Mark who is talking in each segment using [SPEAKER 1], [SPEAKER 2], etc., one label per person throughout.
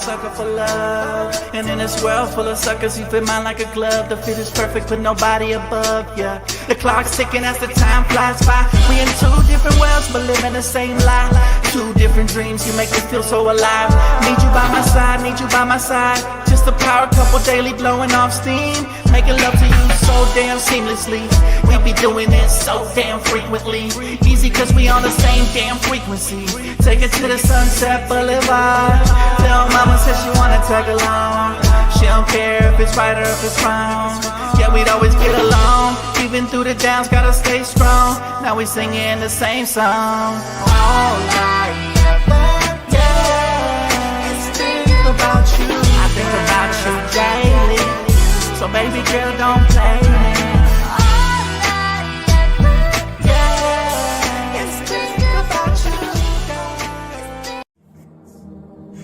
[SPEAKER 1] sucker for love. And in this world full of suckers, you fit mine like a glove. The fit is perfect, but nobody above, yeah. The clock's ticking as the time flies by. We in two different worlds, but living the same life. Two different dreams, you make me feel so alive. Need you by my side, need you by my side. Just a power couple daily blowing off steam. Making love to you so damn seamlessly. We be doing it so damn frequently. Easy cause we on the same damn frequency. Take it to the Sunset Boulevard. Tell mama says she wanna tag along. She don't care if it's right or if it's wrong. Yeah, we'd always get along. Even through the downs, gotta stay strong. Now we singing the same song. All I ever get is think about you. I think about you daily. So baby girl, don't play me. All I ever get is think about you.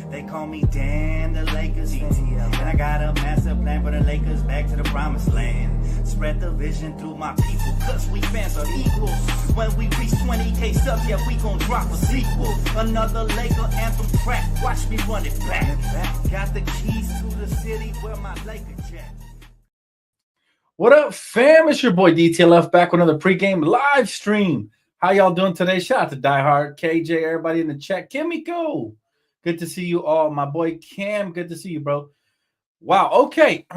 [SPEAKER 1] They call me Dan, the Lakers DTLF. And I got a master plan for the Lakers back to the promised land. Spread the vision through my people, cause we fans are equal. When we reach 20K subs, yeah, we gon' drop a sequel. Another Laker anthem track, watch me run it back. Got the keys to the city where my Laker jet.
[SPEAKER 2] What up, fam? It's your boy DTLF back with another pregame live stream. How y'all doing today? Shout out to Die Hard, KJ, everybody in the chat. Kimiko, good to see you all. My boy Cam, good to see you, bro. Wow, okay.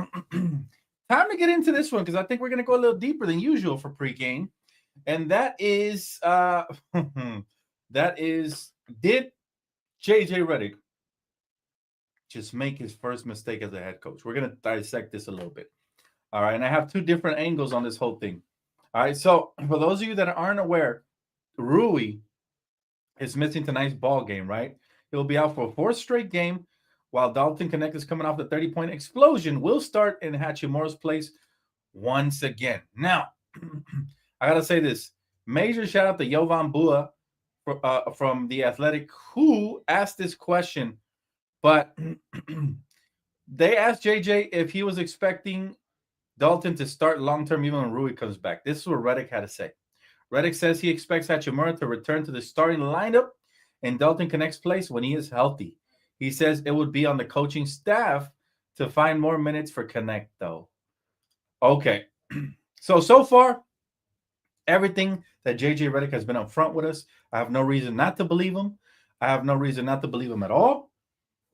[SPEAKER 2] Time to get into this one because I think we're going to go a little deeper than usual for pregame. And that is, did JJ Redick just make his first mistake as a head coach? We're going to dissect this a little bit. All right, and I have two different angles on this whole thing. All right, so for those of you that aren't aware, Rui is missing tonight's ball game, right? He'll be out for a fourth straight game, while Dalton Connect is coming off the 30-point explosion. Will start in Hachimura's place once again. Now, I got to say this. Major shout out to Jovan Bua from The Athletic, who asked this question, but they asked JJ if he was expecting Dalton to start long-term even when Rui comes back. This is what Redick had to say. Redick says he expects Hachimura to return to the starting lineup in Dalton Connect's place when he is healthy. He says it would be on the coaching staff to find more minutes for Connect, though. Okay. So far, everything that JJ Redick has been up front with us, I have no reason not to believe him. I have no reason not to believe him at all.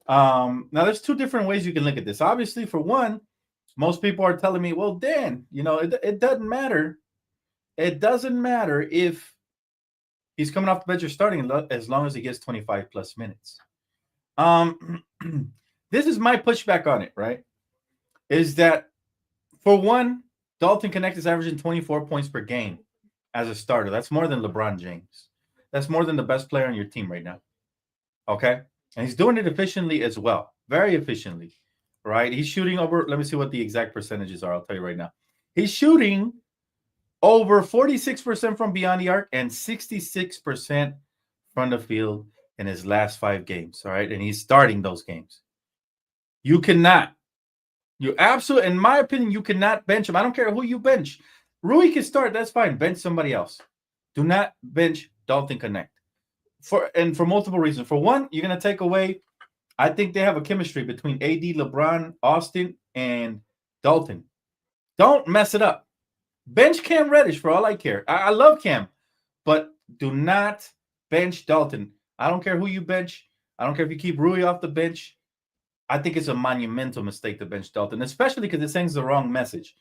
[SPEAKER 2] Now, there's two different ways you can look at this. Obviously, for one, most people are telling me, well, Dan, you know, it doesn't matter. It doesn't matter if he's coming off the bench or starting as long as he gets 25-plus minutes. This is my pushback on it, right? Is that, for one, Dalton Connect is averaging 24 points per game as a starter. That's more than LeBron James. That's more than the best player on your team right now. Okay? And he's doing it efficiently as well. Very efficiently. Right? He's shooting over, let me see what the exact percentages are. I'll tell you right now. He's shooting over 46% from beyond the arc and 66% from the field in his last 5 games. All right. And he's starting those games. You cannot, in my opinion, you cannot bench him. I don't care who you bench. Rui can start. That's fine. Bench somebody else. Do not bench Dalton Connect. For multiple reasons. For one, you're going to take away, I think they have a chemistry between AD, LeBron, Austin, and Dalton. Don't mess it up. Bench Cam Reddish for all I care. I love Cam, but do not bench Dalton. I don't care who you bench. I don't care if you keep Rui off the bench. I think it's a monumental mistake to bench Dalton, especially because it sends the wrong message.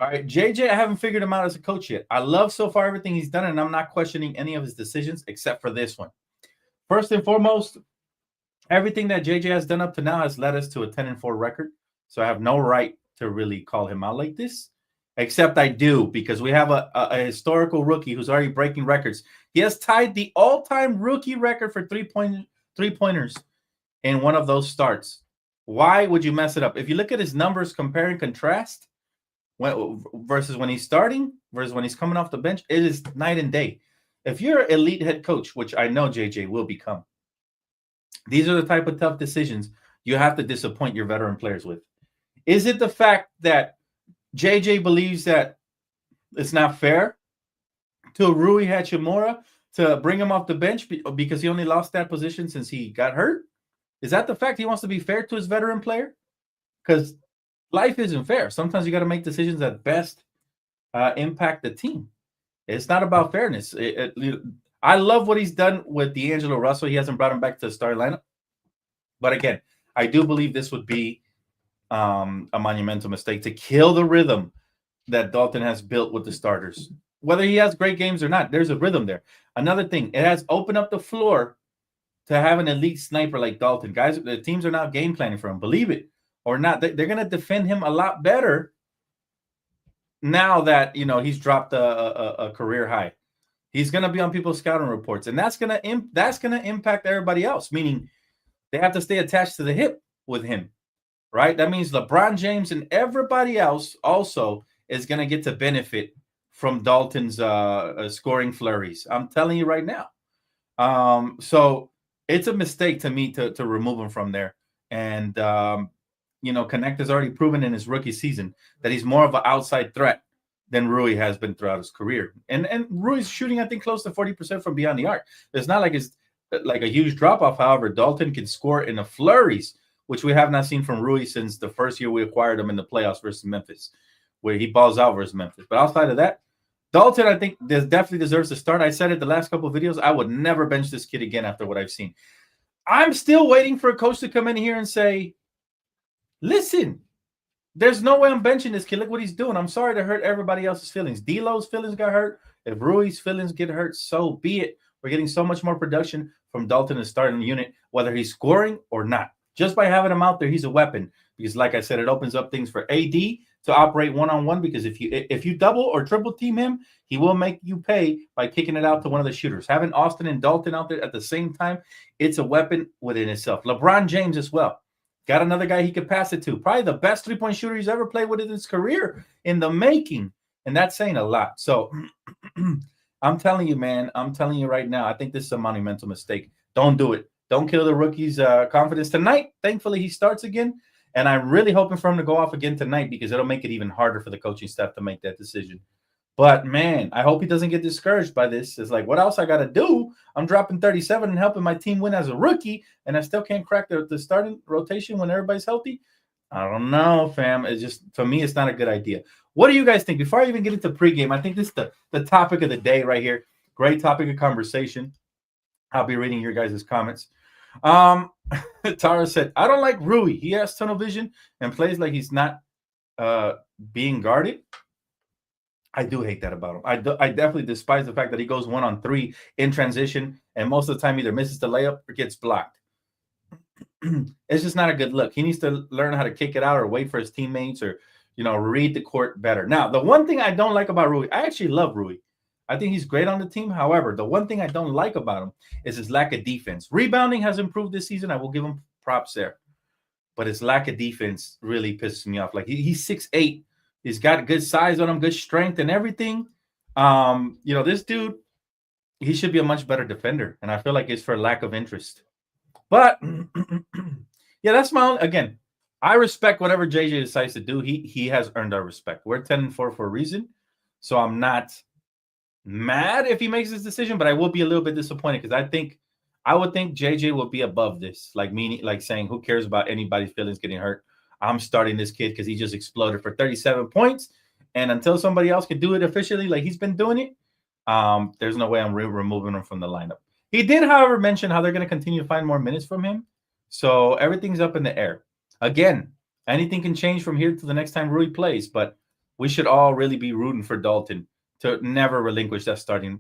[SPEAKER 2] All right, JJ, I haven't figured him out as a coach yet. I love so far everything he's done, and I'm not questioning any of his decisions except for this one. First and foremost, everything that JJ has done up to now has led us to a 10-4 record, so I have no right to really call him out like this, except I do, because we have a historical rookie who's already breaking records. He has tied the all-time rookie record for three-pointers in one of those starts. Why would you mess it up? If you look at his numbers, compare and contrast versus when he's starting versus when he's coming off the bench, it is night and day. If you're an elite head coach, which I know JJ will become, these are the type of tough decisions you have to disappoint your veteran players with. Is it the fact that JJ believes that it's not fair to Rui Hachimura to bring him off the bench because he only lost that position since he got hurt? Is that the fact he wants to be fair to his veteran player? Because life isn't fair. Sometimes you got to make decisions that best impact the team. It's not about fairness. I love what he's done with D'Angelo Russell. He hasn't brought him back to the starting lineup. But again, I do believe this would be a monumental mistake to kill the rhythm that Dalton has built with the starters. Whether he has great games or not, there's a rhythm there. Another thing, it has opened up the floor to have an elite sniper like Dalton. Guys, the teams are now game planning for him. Believe it or not, they're going to defend him a lot better now that he's dropped a career high. He's going to be on people's scouting reports, and that's going to impact everybody else. Meaning, they have to stay attached to the hip with him, right? That means LeBron James and everybody else also is going to get to benefit from Dalton's scoring flurries. I'm telling you right now. So it's a mistake to me to remove him from there. And Connect has already proven in his rookie season that he's more of an outside threat than Rui has been throughout his career. And Rui's shooting, I think, close to 40% from beyond the arc. It's not like it's like a huge drop-off. However, Dalton can score in the flurries, which we have not seen from Rui since the first year we acquired him in the playoffs versus Memphis, where he balls out versus Memphis. But outside of that, Dalton, I think, definitely deserves to start. I said it the last couple of videos. I would never bench this kid again after what I've seen. I'm still waiting for a coach to come in here and say, listen, there's no way I'm benching this kid. Look what he's doing. I'm sorry to hurt everybody else's feelings. D'Lo's feelings got hurt. If Rui's feelings get hurt, so be it. We're getting so much more production from Dalton in the starting unit, whether he's scoring or not. Just by having him out there, he's a weapon. Because like I said, it opens up things for AD to operate one-on-one, because if you double or triple team him, he will make you pay by kicking it out to one of the shooters. Having Austin and Dalton out there at the same time, it's a weapon within itself. LeBron James as well. Got another guy he could pass it to. Probably the best three-point shooter he's ever played with in his career in the making. And that's saying a lot. So I'm telling you, man, I'm telling you right now, I think this is a monumental mistake. Don't do it. Don't kill the rookie's confidence tonight. Thankfully, he starts again. And I'm really hoping for him to go off again tonight, because it'll make it even harder for the coaching staff to make that decision. But, man, I hope he doesn't get discouraged by this. It's like, what else I got to do? I'm dropping 37 and helping my team win as a rookie, and I still can't crack the starting rotation when everybody's healthy. I don't know, fam. It's just, for me, it's not a good idea. What do you guys think? Before I even get into pregame, I think this is the topic of the day right here. Great topic of conversation. I'll be reading your guys' comments. Tara said, I don't like Rui. He has tunnel vision and plays like he's not being guarded. I do hate that about him. I definitely despise the fact that he goes 1-on-3 in transition, and most of the time either misses the layup or gets blocked. It's just not a good look. He needs to learn how to kick it out or wait for his teammates, or read the court better. Now, the one thing I don't like about Rui, I actually love Rui. I think he's great on the team. However, the one thing I don't like about him is his lack of defense. Rebounding has improved this season. I will give him props there. But his lack of defense really pisses me off. Like, he's 6'8". He's got good size on him, good strength and everything. This dude, he should be a much better defender. And I feel like it's for lack of interest. But, yeah, that's my own. Again, I respect whatever JJ decides to do. He has earned our respect. We're 10-4 for a reason. So I'm not mad if he makes this decision, but I will be a little bit disappointed, because I would think JJ will be above this, like saying, who cares about anybody's feelings getting hurt? I'm starting this kid because he just exploded for 37 points, and until somebody else can do it officially like he's been doing it, there's no way I'm removing him from the lineup. He did, however, mention how they're going to continue to find more minutes from him, so everything's up in the air. Again, anything can change from here to the next time Rui plays, but we should all really be rooting for Dalton to never relinquish that starting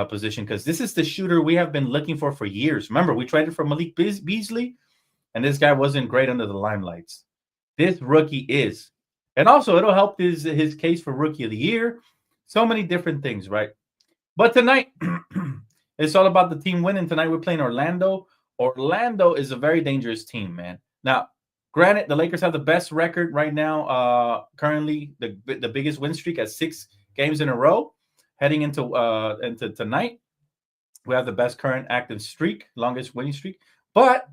[SPEAKER 2] position, because this is the shooter we have been looking for years. Remember, we traded for Malik Beasley, and this guy wasn't great under the limelights. This rookie is. And also, it'll help his case for Rookie of the Year. So many different things, right? But tonight, it's all about the team winning. Tonight, we're playing Orlando. Orlando is a very dangerous team, man. Now, granted, the Lakers have the best record right now, currently the biggest win streak at 6 games in a row. Heading into tonight, we have the best current active streak, longest winning streak. But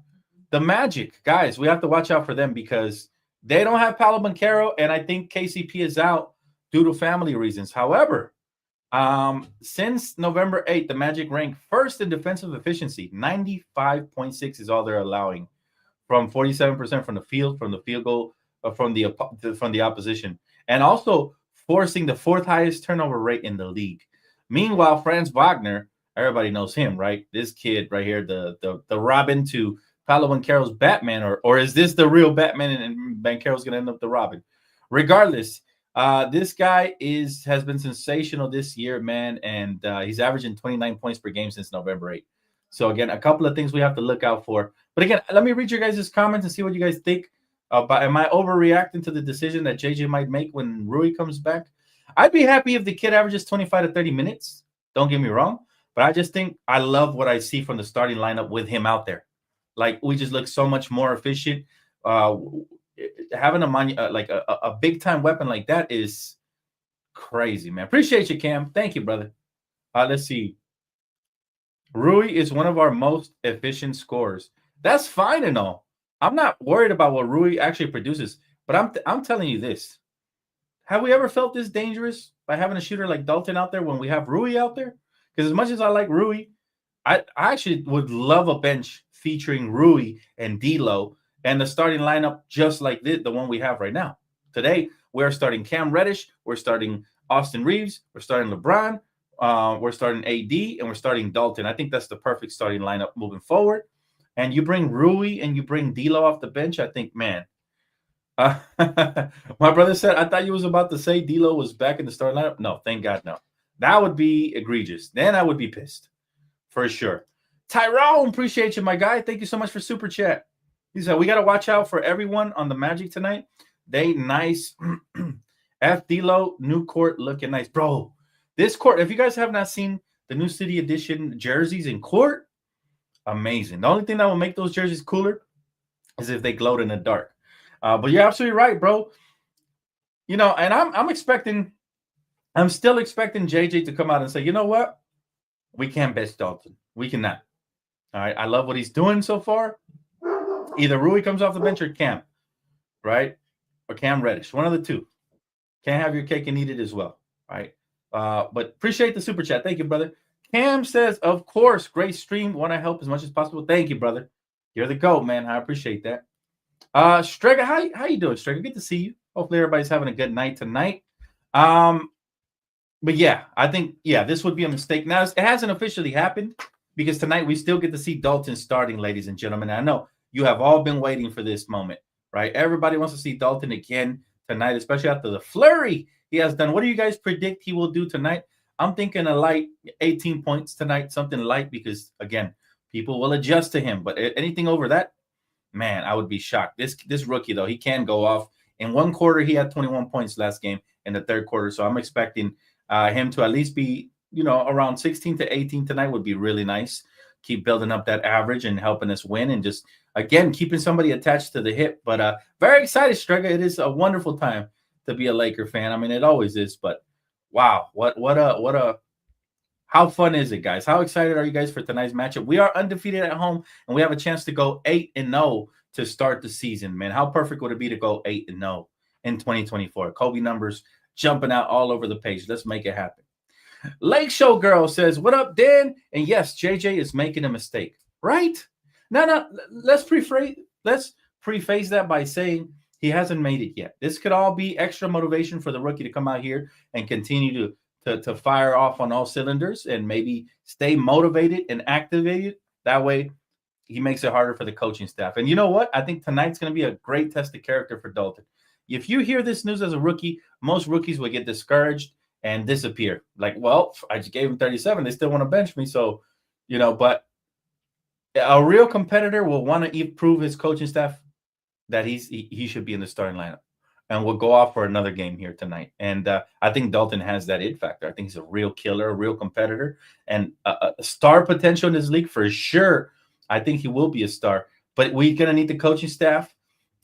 [SPEAKER 2] the Magic, guys, we have to watch out for them, because they don't have Paolo Banchero, and I think KCP is out due to family reasons. However, since November 8th, the Magic rank first in defensive efficiency. 95.6 is all they're allowing from 47% from the field goal from the opposition, and also forcing the fourth highest turnover rate in the league. Meanwhile, Franz Wagner, everybody knows him, right? This kid right here, the Robin to Paolo Banchero's Batman, or is this the real Batman and Banchero's going to end up the Robin? Regardless, this guy has been sensational this year, man, and he's averaging 29 points per game since November 8th. So again, a couple of things we have to look out for. But again, let me read your guys' comments and see what you guys think. But am I overreacting to the decision that JJ might make when Rui comes back? I'd be happy if the kid averages 25 to 30 minutes. Don't get me wrong. But I just think I love what I see from the starting lineup with him out there. Like, we just look so much more efficient. Having a big-time weapon like that is crazy, man. Appreciate you, Cam. Thank you, brother. Let's see. Rui is one of our most efficient scorers. That's fine and all. I'm not worried about what Rui actually produces, but I'm telling you this. Have we ever felt this dangerous by having a shooter like Dalton out there when we have Rui out there? Because as much as I like Rui, I actually would love a bench featuring Rui and D'Lo and the starting lineup just like the one we have right now. Today, we're starting Cam Reddish, we're starting Austin Reeves, we're starting LeBron, we're starting AD, and we're starting Dalton. I think that's the perfect starting lineup moving forward. And you bring Rui and you bring D'Lo off the bench, I think, man. My brother said, I thought you was about to say D'Lo was back in the starting lineup. No, thank God, no. That would be egregious. Then I would be pissed, for sure. Tyrone, appreciate you, my guy. Thank you so much for Super Chat. He said, we got to watch out for everyone on the Magic tonight. They nice. F D'Lo, new court looking nice. Bro, this court, if you guys have not seen the new City Edition jerseys in court, amazing. The only thing that will make those jerseys cooler is if they glowed in the dark. But you're absolutely right, bro. You know, and I'm still expecting JJ to come out and say, you know what? We can't bench Dalton. We cannot. All right. I love what he's doing so far. Either Rui comes off the bench or Cam, right? Or Cam Reddish. One of the two. Can't have your cake and eat it as well. Right. But appreciate the super chat. Thank you, brother. Cam says, of course, great stream. Want to help as much as possible. Thank you, brother. You're the GOAT, man. I appreciate that. Strega, how you doing, Strega? Good to see you. Hopefully everybody's having a good night tonight. But yeah, I think, this would be a mistake. Now, it hasn't officially happened because tonight we still get to see Dalton starting, ladies and gentlemen. I know you have all been waiting for this moment, right? Everybody wants to see Dalton again tonight, especially after the flurry he has done. What do you guys predict he will do tonight? I'm thinking a light 18 points tonight, something light, because, again, people will adjust to him. But anything over that, man, I would be shocked. This rookie, though, he can go off. In one quarter, he had 21 points last game in the third quarter. So I'm expecting him to at least be, around 16 to 18 tonight would be really nice. Keep building up that average and helping us win, and just, again, keeping somebody attached to the hip. But very excited, Strega. It is a wonderful time to be a Laker fan. I mean, it always is. But wow, how fun is it, guys? How excited are you guys for tonight's matchup? We are undefeated at home, and we have a chance to go 8-0 to start the season, man. How perfect would it be to go 8-0 in 2024? Kobe numbers jumping out all over the page. Let's make it happen. Lake Show Girl says, what up, Dan? And yes, JJ is making a mistake, right? No, let's preface that by saying he hasn't made it yet. This could all be extra motivation for the rookie to come out here and continue to fire off on all cylinders and maybe stay motivated and activated. That way, he makes it harder for the coaching staff. And you know what? I think tonight's going to be a great test of character for Dalton. If you hear this news as a rookie, most rookies will get discouraged and disappear. Like, well, I just gave him 37. They still want to bench me. So, but a real competitor will want to prove his coaching staff that he should be in the starting lineup, and we'll go off for another game here tonight. And I think Dalton has that it factor. I think he's a real killer, a real competitor, and a star potential in this league for sure. I think he will be a star, but we're going to need the coaching staff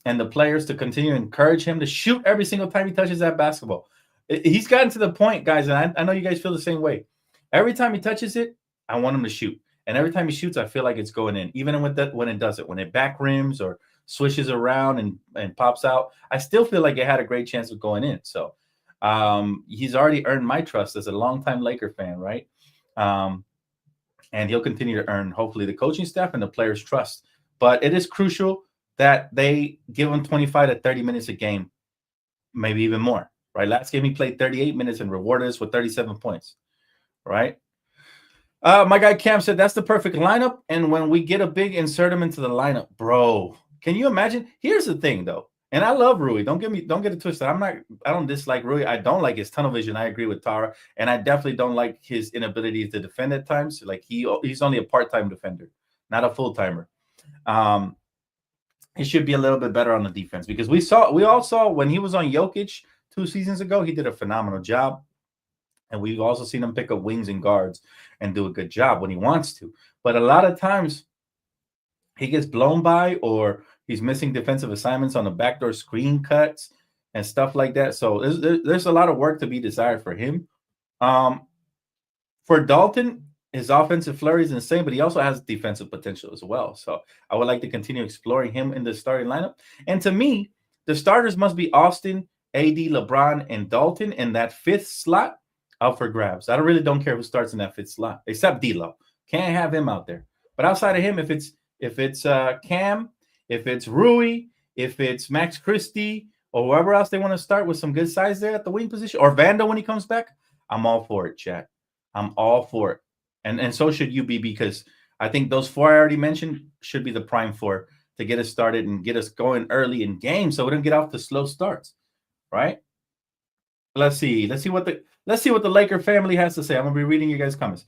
[SPEAKER 2] and the players to continue to encourage him to shoot every single time he touches that basketball. He's gotten to the point, guys, and I know you guys feel the same way. Every time he touches it, I want him to shoot. And every time he shoots, I feel like it's going in. Even when it does it, when it back rims or swishes around and pops out, I still feel like it had a great chance of going in. So he's already earned my trust as a longtime Laker fan, right? And he'll continue to earn, hopefully, the coaching staff and the players' trust. But it is crucial that they give him 25 to 30 minutes a game, maybe even more, right? Last game he played 38 minutes and rewarded us with 37 points, right? My guy Cam said that's the perfect lineup, and when we get a big, insert him into the lineup, bro. Can you imagine? Here's the thing, though, and I love Rui. Don't get it twisted. I don't dislike Rui. I don't like his tunnel vision. I agree with Tara, and I definitely don't like his inability to defend at times. Like he's only a part-time defender, not a full-timer. He should be a little bit better on the defense because we all saw when he was on Jokic 2 seasons ago, he did a phenomenal job. And we've also seen him pick up wings and guards and do a good job when he wants to. But a lot of times he gets blown by, or he's missing defensive assignments on the backdoor screen cuts and stuff like that. So there's a lot of work to be desired for him. For Dalton, his offensive flurry is insane, but he also has defensive potential as well. So I would like to continue exploring him in the starting lineup. And to me, the starters must be Austin, AD, LeBron, and Dalton in that fifth slot. Out for grabs. I don't care who starts in that fifth slot, except D'Lo. Can't have him out there. But outside of him, if it's Cam, if it's Rui, if it's Max Christie, or whoever else they want to start with some good size there at the wing position, or Vando when he comes back, I'm all for it, chat. I'm all for it. And so should you be, because I think those 4 I already mentioned should be the prime 4 to get us started and get us going early in games so we don't get off the slow starts, right? Let's see what the Laker family has to say. I'm gonna be reading you guys' comments.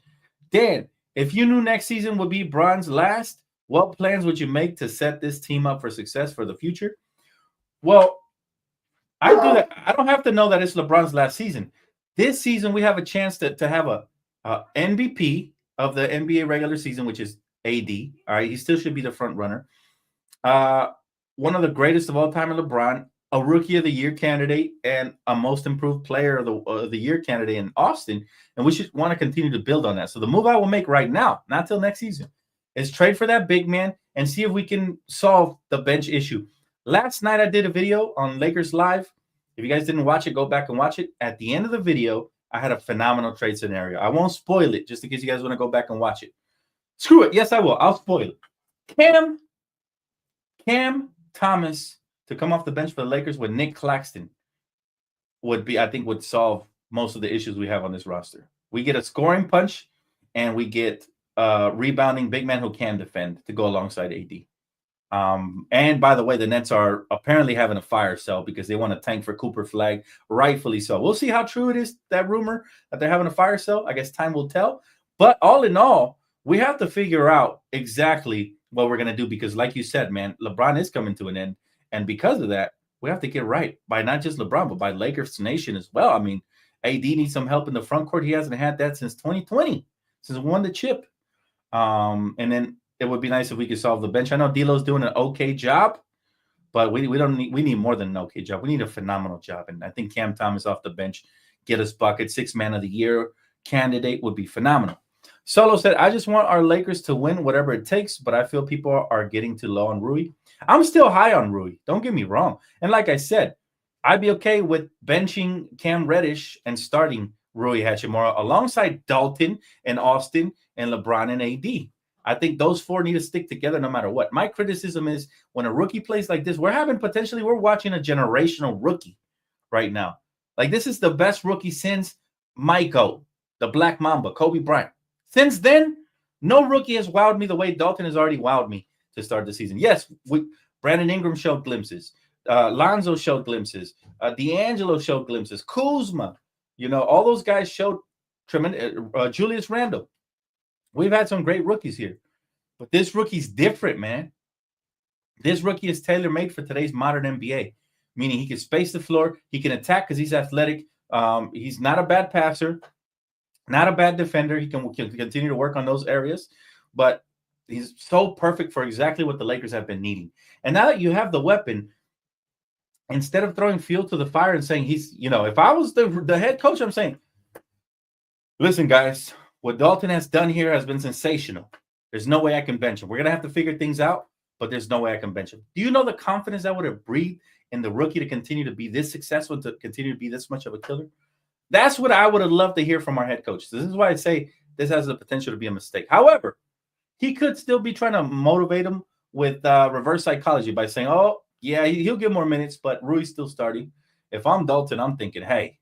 [SPEAKER 2] Dan, if you knew next season would be Bron's last, what plans would you make to set this team up for success for the future? Well, I do that. I don't have to know that it's LeBron's last season. This season, we have a chance to have a MVP of the NBA regular season, which is AD. All right, he still should be the front runner. One of the greatest of all time, LeBron. A Rookie of the Year candidate and a Most Improved Player of the Year candidate in Austin, and we should want to continue to build on that. So the move I will make right now, not till next season, is trade for that big man and see if we can solve the bench issue. Last night I did a video on Lakers Live. If you guys didn't watch it, go back and watch it. At the end of the video, I had a phenomenal trade scenario. I won't spoil it just in case you guys want to go back and watch it. Screw it. Yes, I will. I'll spoil it. Cam Thomas to come off the bench for the Lakers with Nick Claxton would solve most of the issues we have on this roster. We get a scoring punch and we get a rebounding big man who can defend to go alongside AD. And by the way, the Nets are apparently having a fire sale because they want to tank for Cooper Flag, rightfully so. We'll see how true it is, that rumor that they're having a fire sale. I guess time will tell. But all in all, we have to figure out exactly what we're going to do because like you said, man, LeBron is coming to an end. And because of that, we have to get right by not just LeBron, but by Lakers Nation as well. I mean, AD needs some help in the front court. He hasn't had that since 2020, since he won the chip. And then it would be nice if we could solve the bench. I know D'Lo's doing an okay job, but we need more than an okay job. We need a phenomenal job. And I think Cam Thomas off the bench, get us bucket, 6th man of the year candidate would be phenomenal. Solo said, I just want our Lakers to win whatever it takes, but I feel people are getting too low on Rui. I'm still high on Rui. Don't get me wrong. And like I said, I'd be okay with benching Cam Reddish and starting Rui Hachimura alongside Dalton and Austin and LeBron and AD. I think those 4 need to stick together no matter what. My criticism is when a rookie plays like this, we're watching a generational rookie right now. Like this is the best rookie since Michael, the Black Mamba, Kobe Bryant. Since then, no rookie has wowed me the way Dalton has already wowed me to start the season. Yes, Brandon Ingram showed glimpses. Lonzo showed glimpses. D'Angelo showed glimpses. Kuzma, all those guys showed tremendous. Julius Randle. We've had some great rookies here. But this rookie's different, man. This rookie is tailor-made for today's modern NBA, meaning he can space the floor. He can attack because he's athletic. He's not a bad passer. Not a bad defender. He can continue to work on those areas, but he's so perfect for exactly what the Lakers have been needing. And now that you have the weapon, instead of throwing fuel to the fire and saying if I was the head coach, I'm saying, listen, guys, what Dalton has done here has been sensational. There's no way I can bench him. We're going to have to figure things out, but there's no way I can bench him. Do you know the confidence that would have breathed in the rookie to continue to be this successful, to continue to be this much of a killer? That's what I would have loved to hear from our head coach. This is why I say this has the potential to be a mistake. However, he could still be trying to motivate him with reverse psychology by saying, oh, yeah, he'll get more minutes, but Rui's still starting. If I'm Dalton, I'm thinking, hey,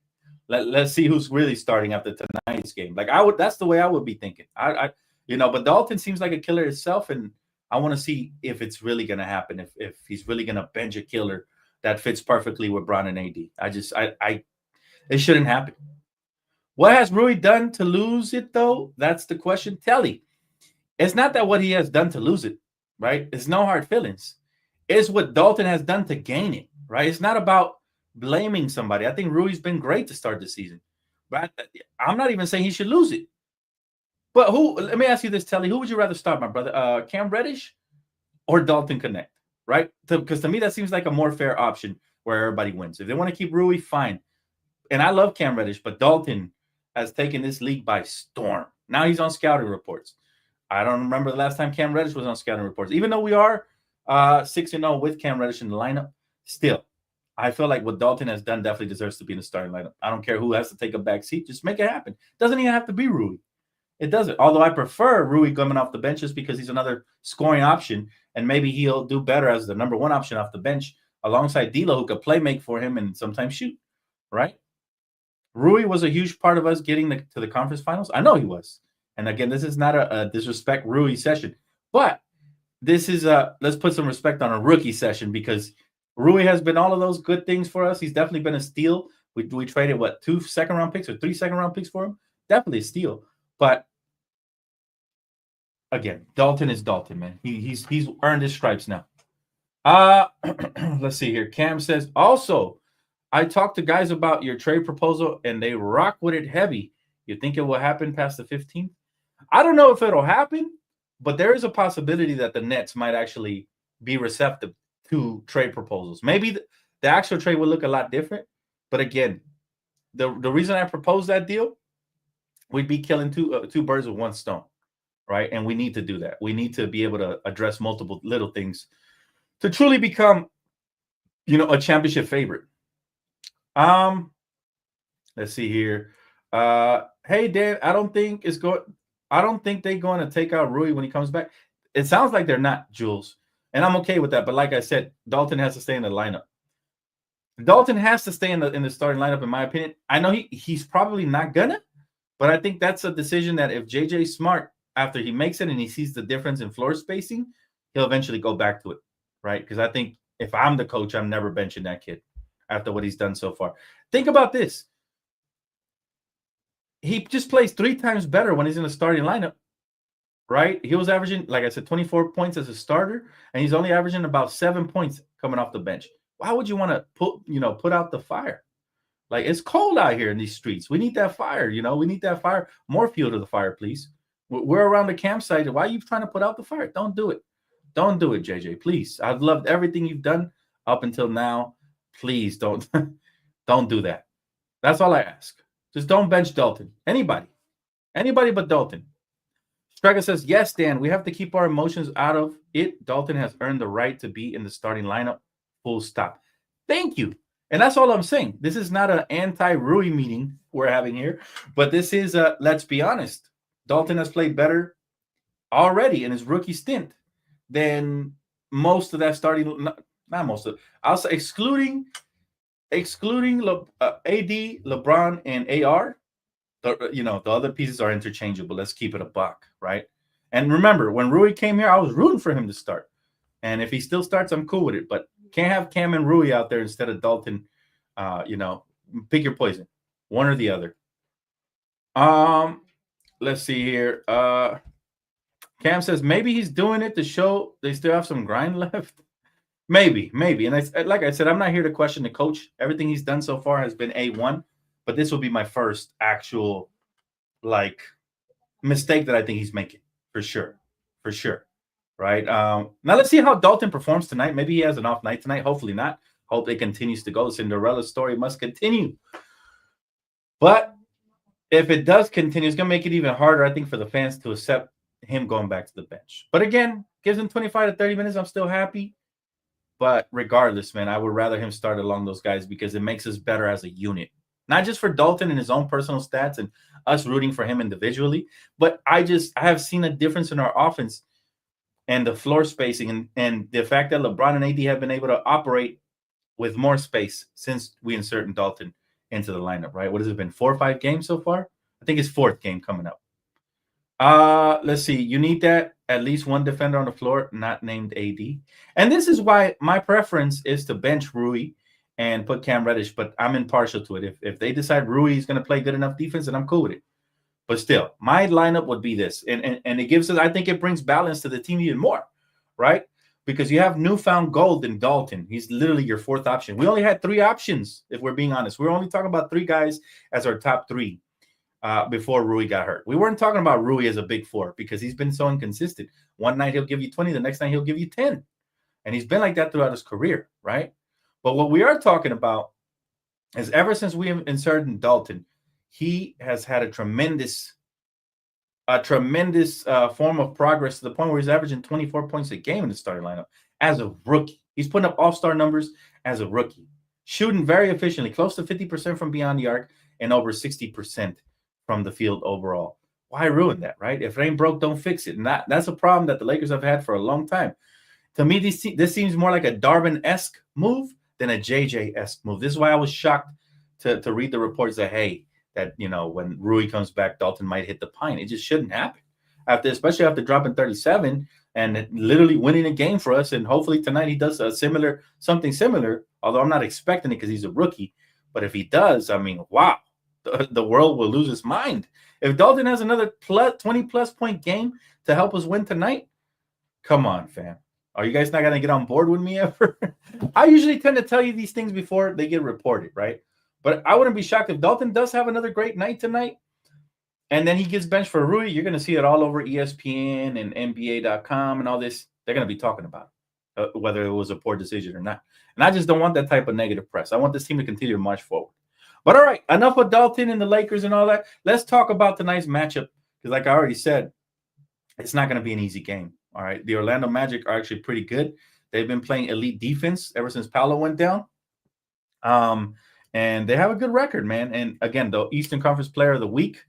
[SPEAKER 2] let's see who's really starting after tonight's game. Like that's the way I would be thinking. But Dalton seems like a killer itself, and I want to see if it's really going to happen. If he's really going to bench a killer that fits perfectly with Bron and AD. It shouldn't happen. What has Rui done to lose it, though? That's the question. Telly, it's not that what he has done to lose it, right? It's no hard feelings. It's what Dalton has done to gain it, right? It's not about blaming somebody. I think Rui's been great to start the season. But I'm not even saying he should lose it. But let me ask you this, Telly. Who would you rather start, my brother? Cam Reddish or Dalton Connect, right? Because to me, that seems like a more fair option where everybody wins. If they want to keep Rui, fine. And I love Cam Reddish, but Dalton has taken this league by storm. Now he's on scouting reports. I don't remember the last time Cam Reddish was on scouting reports. Even though we are 6-0 with Cam Reddish in the lineup, still, I feel like what Dalton has done definitely deserves to be in the starting lineup. I don't care who has to take a back seat. Just make it happen. Doesn't even have to be Rui. It doesn't. Although I prefer Rui coming off the bench just because he's another scoring option, and maybe he'll do better as the number one option off the bench alongside D'Lo, who could play make for him and sometimes shoot, right? Rui was a huge part of us getting to the conference finals. I know he was. And again, this is not a disrespect Rui session, but this is let's put some respect on a rookie session because Rui has been all of those good things for us. He's definitely been a steal. We traded 2 second-round picks or 3 second-round picks for him. Definitely a steal. But again, Dalton is Dalton, man. He's earned his stripes now. Let's see here. Cam says, also, I talked to guys about your trade proposal, and they rock with it heavy. You think it will happen past the 15th? I don't know if it'll happen, but there is a possibility that the Nets might actually be receptive to trade proposals. Maybe the actual trade will look a lot different. But again, the reason I proposed that deal, we'd be killing two birds with one stone, right? And we need to do that. We need to be able to address multiple little things to truly become, a championship favorite. Let's see here. Hey Dan, I don't think they're going to take out Rui when he comes back. It sounds like they're not, Jules, and I'm okay with that. But like I said, Dalton has to stay in the lineup. Dalton has to stay in the starting lineup, in my opinion. I know he's probably not gonna, but I think that's a decision that if JJ's smart after he makes it and he sees the difference in floor spacing, he'll eventually go back to it, right? Because I think if I'm the coach, I'm never benching that kid after what he's done so far. Think about this. He just plays 3 times better when he's in the starting lineup, right? He was averaging, like I said, 24 points as a starter, and he's only averaging about 7 points coming off the bench. Why would you want to put out the fire? Like, it's cold out here in these streets. We need that fire, we need that fire. More fuel to the fire, please. We're around the campsite. Why are you trying to put out the fire? Don't do it. Don't do it, JJ, please. I've loved everything you've done up until now. Please don't do that. That's all I ask. Just don't bench Dalton. Anybody but Dalton. Striker says, yes, Dan, we have to keep our emotions out of it. Dalton has earned the right to be in the starting lineup. Full stop. Thank you. And that's all I'm saying. This is not an anti-Rui meeting we're having here, but this is let's be honest. Dalton has played better already in his rookie stint than most of that starting. Not most of. I'll say excluding AD, LeBron, and AR. The other pieces are interchangeable. Let's keep it a buck, right? And remember, when Rui came here, I was rooting for him to start. And if he still starts, I'm cool with it. But can't have Cam and Rui out there instead of Dalton. Pick your poison, one or the other. Let's see here. Cam says maybe he's doing it to show they still have some grind left. Maybe. And like I said, I'm not here to question the coach. Everything he's done so far has been A1, but this will be my first actual mistake that I think he's making for sure. Right. Now let's see how Dalton performs tonight. Maybe he has an off night tonight. Hopefully not. Hope it continues to go. The Cinderella story must continue. But if it does continue, it's going to make it even harder, I think, for the fans to accept him going back to the bench. But again, gives him 25 to 30 minutes. I'm still happy. But regardless, man, I would rather him start along those guys because it makes us better as a unit. Not just for Dalton and his own personal stats and us rooting for him individually, but I have seen a difference in our offense and the floor spacing and the fact that LeBron and AD have been able to operate with more space since we inserted Dalton into the lineup, right? What has it been, 4 or 5 games so far? I think it's 4th game coming up. Let's see. You need that at least one defender on the floor, not named AD. And this is why my preference is to bench Rui and put Cam Reddish, but I'm impartial to it. If they decide Rui is going to play good enough defense, then I'm cool with it. But still, my lineup would be this. And it gives us, I think it brings balance to the team even more, right? Because you have newfound gold in Dalton. He's literally your 4th option. We only had 3 options, if we're being honest. We're only talking about 3 guys as our top 3 before Rui got hurt. We weren't talking about Rui as a big 4 because he's been so inconsistent. One night he'll give you 20, the next night he'll give you 10. And he's been like that throughout his career, right? But what we are talking about is ever since we have inserted Dalton, he has had a tremendous form of progress to the point where he's averaging 24 points a game in the starting lineup as a rookie. He's putting up all-star numbers as a rookie, shooting very efficiently, close to 50% from beyond the arc and over 60% from the field overall. Why ruin that, right? If it ain't broke, don't fix it. And that's a problem that the Lakers have had for a long time. To me, this seems more like a Darvin-esque move than a JJ-esque move. This is why I was shocked to read the reports that, hey, that, when Rui comes back, Dalton might hit the pine. It just shouldn't happen. Especially after dropping 37 and literally winning a game for us. And hopefully tonight he does something similar, although I'm not expecting it because he's a rookie. But if he does, I mean, wow, the world will lose its mind. If Dalton has another 20-plus point game to help us win tonight, come on, fam. Are you guys not going to get on board with me ever? I usually tend to tell you these things before they get reported, right? But I wouldn't be shocked if Dalton does have another great night tonight and then he gets benched for Rui. You're going to see it all over ESPN and NBA.com and all this. They're going to be talking about it, whether it was a poor decision or not. And I just don't want that type of negative press. I want this team to continue to march forward. But all right, enough of Dalton and the Lakers and all that. Let's talk about tonight's matchup because like I already said, it's not going to be an easy game. All right, the Orlando Magic are actually pretty good. They've been playing elite defense ever since Paolo went down. And they have a good record, man. And again, the Eastern Conference Player of the Week,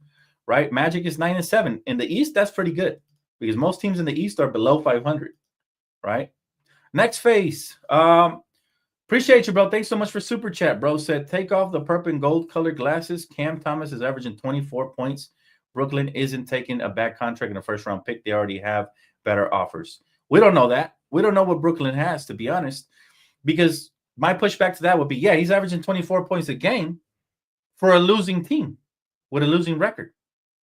[SPEAKER 2] right? Magic is 9-7. In the East, that's pretty good because most teams in the East are below 500, right? Next phase. Appreciate you, bro. Thanks so much for Super Chat, bro. Said, take off the purple and gold colored glasses. Cam Thomas is averaging 24 points. Brooklyn isn't taking a bad contract in a first-round pick. They already have better offers. We don't know that. We don't know what Brooklyn has, to be honest, because my pushback to that would be, yeah, he's averaging 24 points a game for a losing team with a losing record,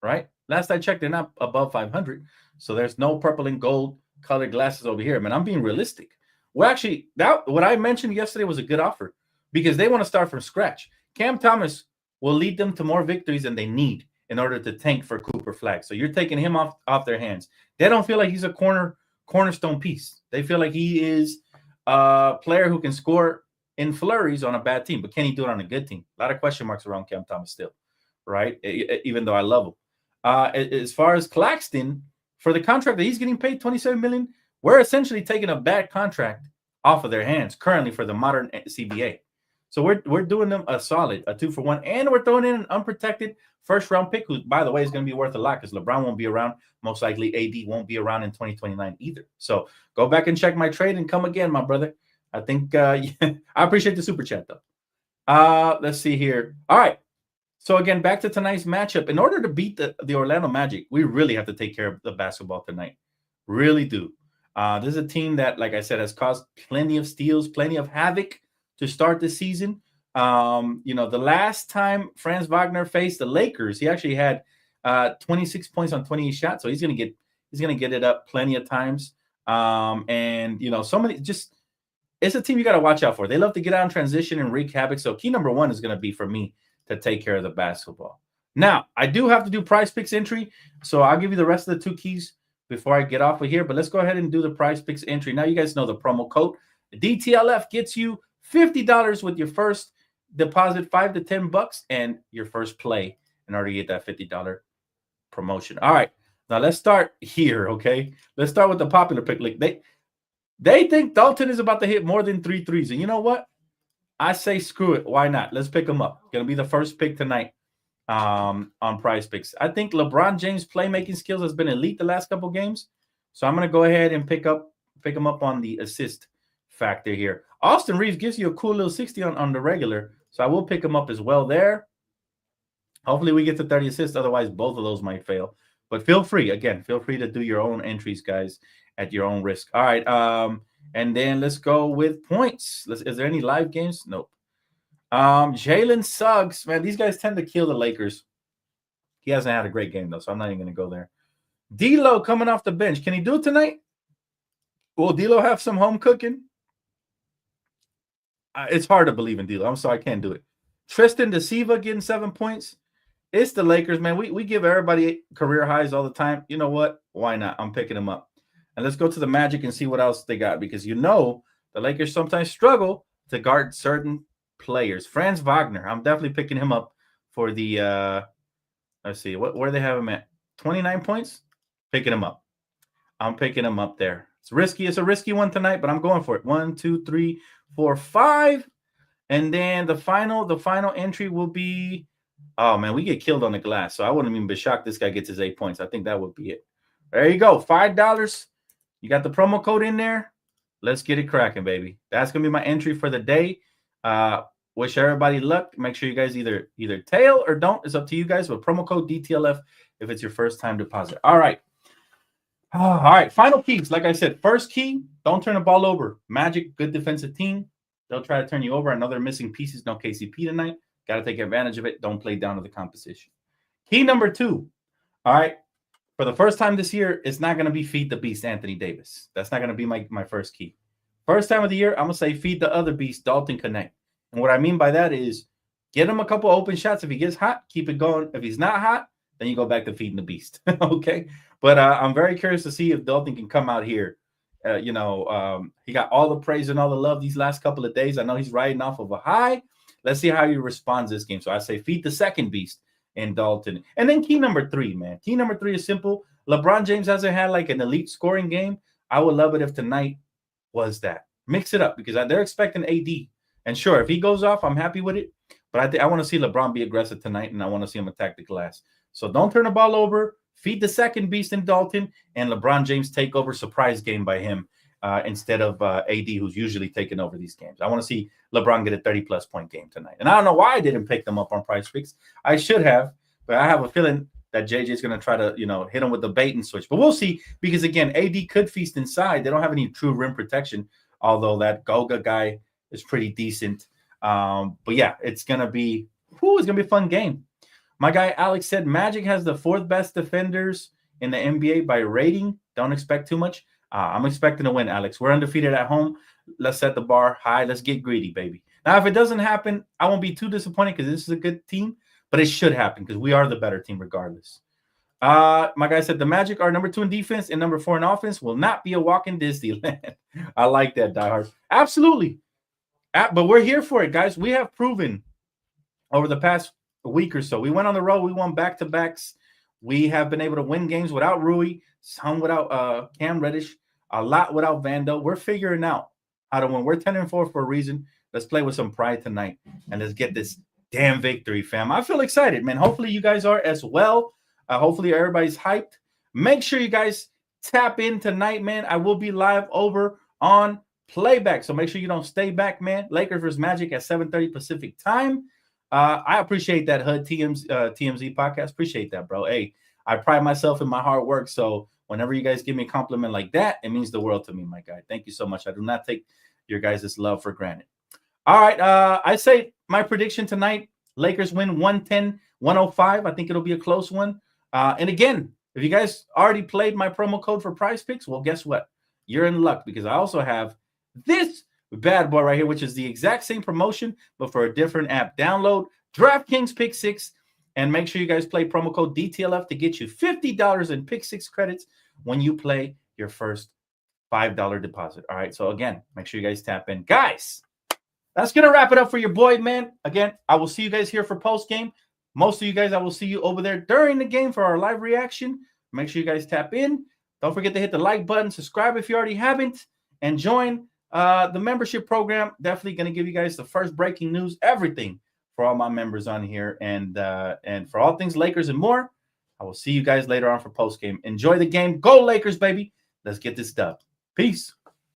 [SPEAKER 2] right? Last I checked, they're not above 500. So there's no purple and gold colored glasses over here. Man, I'm being realistic. Well, actually, what I mentioned yesterday was a good offer because they want to start from scratch. Cam Thomas will lead them to more victories than they need in order to tank for Cooper Flag. So you're taking him off their hands. They don't feel like he's a cornerstone piece. They feel like he is a player who can score in flurries on a bad team, but can he do it on a good team? A lot of question marks around Cam Thomas still, right? Even though I love him. As far as Claxton, for the contract that he's getting paid, $27 million, we're essentially taking a bad contract off of their hands currently for the modern CBA. So we're doing them a solid, a 2-for-1, and we're throwing in an unprotected first-round pick, who, by the way, is going to be worth a lot because LeBron won't be around. Most likely AD won't be around in 2029 either. So go back and check my trade and come again, my brother. I think I appreciate the Super Chat, though. Let's see here. All right. So, again, back to tonight's matchup. In order to beat the Orlando Magic, we really have to take care of the basketball tonight. Really do. This is a team that, like I said, has caused plenty of steals, plenty of havoc to start the season. The last time Franz Wagner faced the Lakers, he actually had 26 points on 28 shots. So he's gonna get it up plenty of times. It's a team you got to watch out for. They love to get out in transition and wreak havoc. So key number 1 is going to be for me to take care of the basketball. Now, I do have to do Prize Picks entry, so I'll give you the rest of the 2 keys before I get off of here. But let's go ahead and do the Prize Picks entry. Now, you guys know the promo code. DTLF gets you $50 with your first deposit, $5 to $10, and your first play in order to get that $50 promotion. All right, now let's start here, okay? Let's start with the popular pick. They think Dalton is about to hit more than 3 threes. And you know what? I say screw it. Why not? Let's pick him up. Going to be the first pick tonight on Prize Picks. I think LeBron James' playmaking skills has been elite the last couple games. So I'm going to go ahead and pick him up on the assist factor here. Austin Reeves gives you a cool little 60 on the regular, so I will pick him up as well there. Hopefully we get to 30 assists. Otherwise, both of those might fail. But feel free to do your own entries, guys, at your own risk. All right. And then let's go with points. Is there any live games? Nope. Jalen Suggs, man, these guys tend to kill the Lakers. He hasn't had a great game, though, so I'm not even going to go there. D'Lo coming off the bench. Can he do it tonight? Will D'Lo have some home cooking? It's hard to believe in D'Lo. I'm sorry, I can't do it. Tristan DeSiva getting 7 points. It's the Lakers, man. We give everybody career highs all the time. You know what? Why not? I'm picking them up. And let's go to the Magic and see what else they got, because you know the Lakers sometimes struggle to guard certain players. Franz Wagner, I'm definitely picking him up for the let's see, where they have him at? 29 points? Picking him up. I'm picking him up there. It's risky. It's a risky one tonight, but I'm going for it. 1, 2, 3, 4, 5. And then the final entry will be, oh man, we get killed on the glass. So I wouldn't even be shocked this guy gets his 8 points. I think that would be it. There you go. $5. You got the promo code in there. Let's get it cracking, baby. That's gonna be my entry for the day. Wish everybody luck. Make sure you guys either tail or don't. It's up to you guys. But promo code DTLF if it's your first time deposit. All right. All right. Final keys. Like I said, first key, don't turn the ball over. Magic, good defensive team. They'll try to turn you over. Another missing pieces. No KCP tonight. Got to take advantage of it. Don't play down to the competition. Key number 2. All right. For the first time this year, it's not going to be feed the beast, Anthony Davis. That's not going to be my first key. First time of the year, I'm going to say feed the other beast, Dalton Connect. And what I mean by that is get him a couple open shots. If he gets hot, keep it going. If he's not hot, then you go back to feeding the beast. Okay. But I'm very curious to see if Dalton can come out here. He got all the praise and all the love these last couple of days. I know he's riding off of a high. Let's see how he responds this game. So I say feed the second beast in Dalton. And then key number 3, man. Key number 3 is simple. LeBron James hasn't had like an elite scoring game. I would love it if tonight was that. Mix it up because they're expecting AD. And sure, if he goes off, I'm happy with it. But I want to see LeBron be aggressive tonight, and I want to see him attack the glass. So don't turn the ball over. Feed the second beast in Dalton, and LeBron James take over, surprise game by him instead of AD, who's usually taking over these games. I want to see LeBron get a 30-plus point game tonight. And I don't know why I didn't pick them up on Prize Picks. I should have, but I have a feeling that JJ is going to try to, hit him with the bait and switch. But we'll see because, again, AD could feast inside. They don't have any true rim protection, although that Goga guy is pretty decent. But, yeah, it's going to be a fun game. My guy Alex said Magic has the 4th best defenders in the NBA by rating. Don't expect too much. I'm expecting to win, Alex. We're undefeated at home. Let's set the bar high. Let's get greedy, baby. Now, if it doesn't happen, I won't be too disappointed because this is a good team. But it should happen because we are the better team regardless. My guy said the Magic are number 2 in defense and number 4 in offense. Will not be a walk in Disneyland. I like that, diehard. Absolutely. But we're here for it, guys. We have proven over the past week or so. We went on the road. We won back-to-backs. We have been able to win games without Rui, some without Cam Reddish, a lot without Vando. We're figuring out how to win. We're 10-4 for a reason. Let's play with some pride tonight, and let's get this damn victory, fam. I feel excited, man. Hopefully you guys are as well. Hopefully everybody's hyped. Make sure you guys tap in tonight, man. I will be live over on Playback, so make sure you don't stay back, man. Lakers vs. Magic at 7:30 Pacific time. I appreciate that, HUD TMZ podcast. Appreciate that, bro. Hey, I pride myself in my hard work, so whenever you guys give me a compliment like that, it means the world to me, my guy. Thank you so much. I do not take your guys' love for granted. All right, I say my prediction tonight, Lakers win 110-105. I think it'll be a close one. And again, if you guys already played my promo code for Prize Picks, well, guess what? You're in luck because I also have this bad boy right here, which is the exact same promotion, but for a different app. Download DraftKings Pick 6 and make sure you guys play promo code DTLF to get you $50 in Pick 6 credits when you play your first $5 deposit. All right, so again, make sure you guys tap in. Guys, that's going to wrap it up for your boy, man. Again, I will see you guys here for post-game. Most of you guys, I will see you over there during the game for our live reaction. Make sure you guys tap in. Don't forget to hit the like button, subscribe if you already haven't, and join the membership program. Definitely going to give you guys the first breaking news, everything for all my members on here. And for all things Lakers and more, I will see you guys later on for post-game. Enjoy the game. Go Lakers, baby. Let's get this dub. Peace.